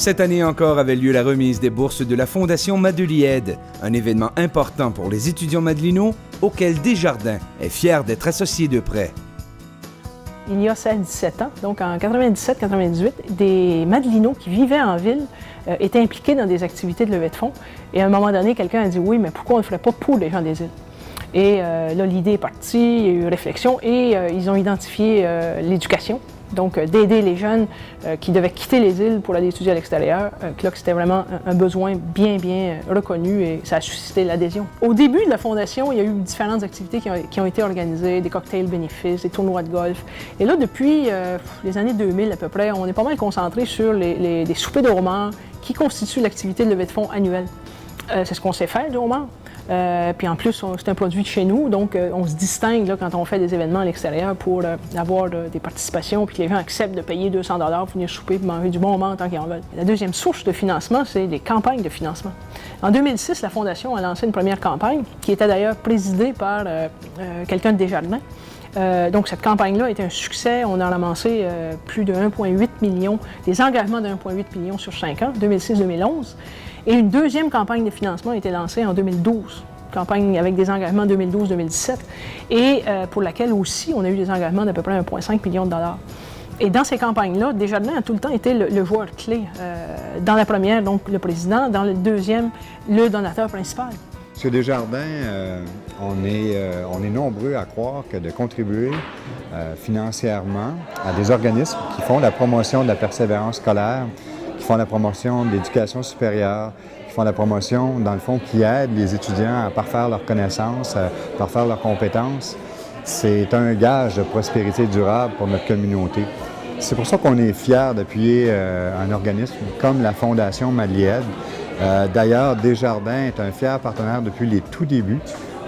Cette année encore avait lieu la remise des bourses de la Fondation Madeliède, un événement important pour les étudiants madelinots auquel Desjardins est fier d'être associé de près. Il y a 16-17 ans, donc en 97-98, des Madelinots qui vivaient en ville étaient impliqués dans des activités de levée de fonds. Et à un moment donné, quelqu'un a dit « Oui, mais pourquoi on ne le ferait pas pour les gens des îles? » Et là, l'idée est partie, il y a eu réflexion et ils ont identifié l'éducation. Donc, d'aider les jeunes qui devaient quitter les îles pour aller étudier à l'extérieur, que c'était vraiment un besoin bien reconnu et ça a suscité l'adhésion. Au début de la Fondation, il y a eu différentes activités qui ont été organisées, des cocktails bénéfices, des tournois de golf. Et là, depuis les années 2000 à peu près, on est pas mal concentré sur des soupers de homard qui constituent l'activité de levée de fonds annuelle. C'est ce qu'on sait faire, du homard. Puis en plus, c'est un produit de chez nous, donc on se distingue là, quand on fait des événements à l'extérieur pour avoir des participations, puis que les gens acceptent de payer 200 $ pour venir souper et manger du bon moment tant qu'ils en veulent. La deuxième source de financement, c'est des campagnes de financement. En 2006, la Fondation a lancé une première campagne, qui était d'ailleurs présidée par quelqu'un de Desjardins. Donc cette campagne-là a été un succès. On a ramassé plus de 1,8 million, des engagements de 1,8 million sur 5 ans, 2006-2011. Et une deuxième campagne de financement a été lancée en 2012, campagne avec des engagements 2012-2017, et pour laquelle aussi on a eu des engagements d'à peu près 1,5 million de $. Et dans ces campagnes-là, Desjardins a tout le temps été le joueur clé. Dans la première, donc le président, dans le deuxième, le donateur principal. Monsieur Desjardins, on est nombreux à croire que de contribuer financièrement à des organismes qui font la promotion de la persévérance scolaire, qui font la promotion de l'éducation supérieure, qui font la promotion, dans le fond, qui aident les étudiants à parfaire leurs connaissances, à parfaire leurs compétences, c'est un gage de prospérité durable pour notre communauté. C'est pour ça qu'on est fiers d'appuyer un organisme comme la Fondation Madeliède. D'ailleurs, Desjardins est un fier partenaire depuis les tout débuts.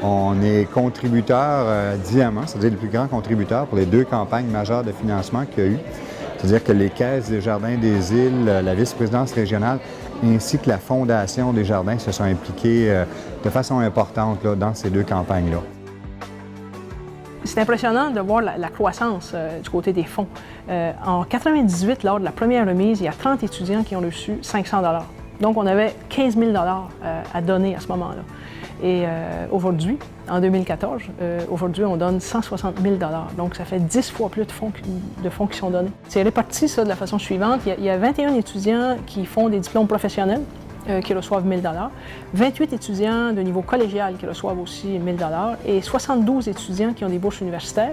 On est contributeur diamant, c'est-à-dire le plus grand contributeur pour les deux campagnes majeures de financement qu'il y a eu. C'est-à-dire que les caisses Desjardins des îles, la vice-présidence régionale, ainsi que la Fondation Desjardins se sont impliquées de façon importante là, dans ces deux campagnes-là. C'est impressionnant de voir la croissance du côté des fonds. En 98, lors de la première remise, il y a 30 étudiants qui ont reçu 500 $. Donc, on avait 15 000 $ à donner à ce moment-là. Et aujourd'hui, en 2014, aujourd'hui, on donne 160 000 $. Donc, ça fait 10 fois plus de fonds qui sont donnés. C'est réparti, ça, de la façon suivante. Il y a 21 étudiants qui font des diplômes professionnels qui reçoivent 1 000 $, 28 étudiants de niveau collégial qui reçoivent aussi 1 000 $ et 72 étudiants qui ont des bourses universitaires,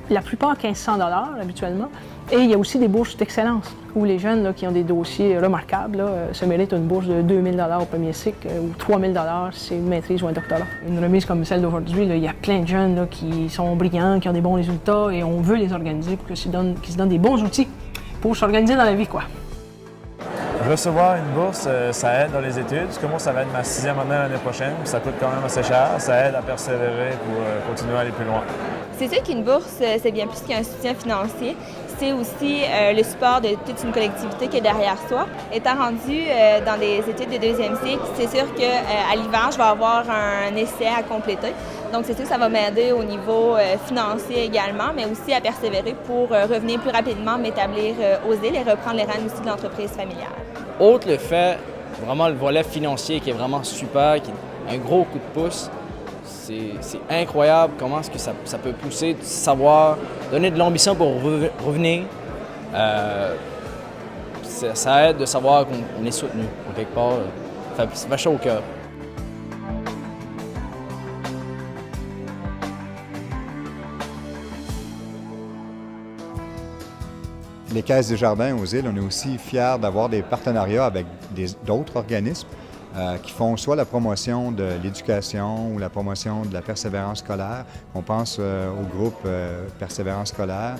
la plupart 1 500 $ habituellement. Et il y a aussi des bourses d'excellence, où les jeunes là, qui ont des dossiers remarquables se méritent une bourse de 2 000 $ au premier cycle ou 3 000 $ si c'est une maîtrise ou un doctorat. Une remise comme celle d'aujourd'hui, il y a plein de jeunes là, qui sont brillants, qui ont des bons résultats et on veut les organiser pour qu'ils se donnent des bons outils pour s'organiser dans la vie, quoi. Recevoir une bourse, ça aide dans les études. Je commence, ça va être ma 6e année l'année prochaine. Ça coûte quand même assez cher. Ça aide à persévérer pour continuer à aller plus loin. C'est sûr qu'une bourse, c'est bien plus qu'un soutien financier. C'est aussi le support de toute une collectivité qui est derrière soi. Étant rendu dans des études de deuxième cycle, c'est sûr qu'à l'hiver, je vais avoir un essai à compléter. Donc, c'est sûr que ça va m'aider au niveau financier également, mais aussi à persévérer pour revenir plus rapidement, m'établir aux îles et reprendre les rênes aussi de l'entreprise familiale. Autre le fait, vraiment le volet financier qui est vraiment super, qui est un gros coup de pouce. C'est incroyable comment est-ce que ça peut pousser, savoir, donner de l'ambition pour revenir. Ça aide de savoir qu'on est soutenu, quelque part. Ça fait chaud au cœur. Les caisses Desjardins aux îles, on est aussi fiers d'avoir des partenariats avec d'autres organismes qui font soit la promotion de l'éducation ou la promotion de la persévérance scolaire. On pense au groupe Persévérance scolaire,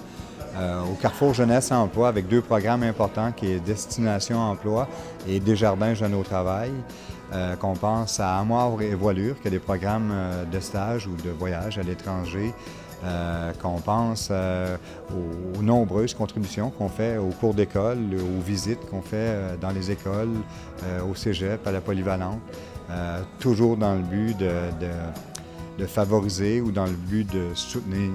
au Carrefour Jeunesse Emploi avec 2 programmes importants qui est Destination Emploi et Desjardins Jeunes au travail. Qu'on pense à Amour et Voilure, qui a des programmes de stage ou de voyage à l'étranger. Qu'on pense aux nombreuses contributions qu'on fait aux cours d'école, aux visites qu'on fait dans les écoles, au cégep, à la polyvalente, toujours dans le but de favoriser ou dans le but de soutenir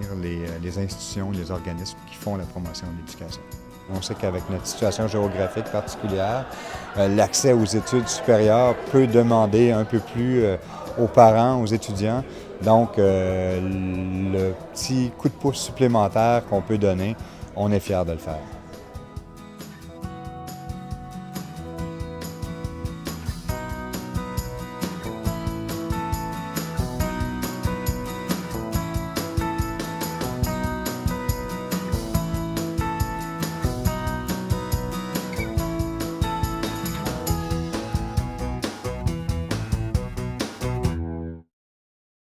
les institutions, les organismes qui font la promotion de l'éducation. On sait qu'avec notre situation géographique particulière, l'accès aux études supérieures peut demander un peu plus aux parents, aux étudiants. Donc, le petit coup de pouce supplémentaire qu'on peut donner, on est fiers de le faire.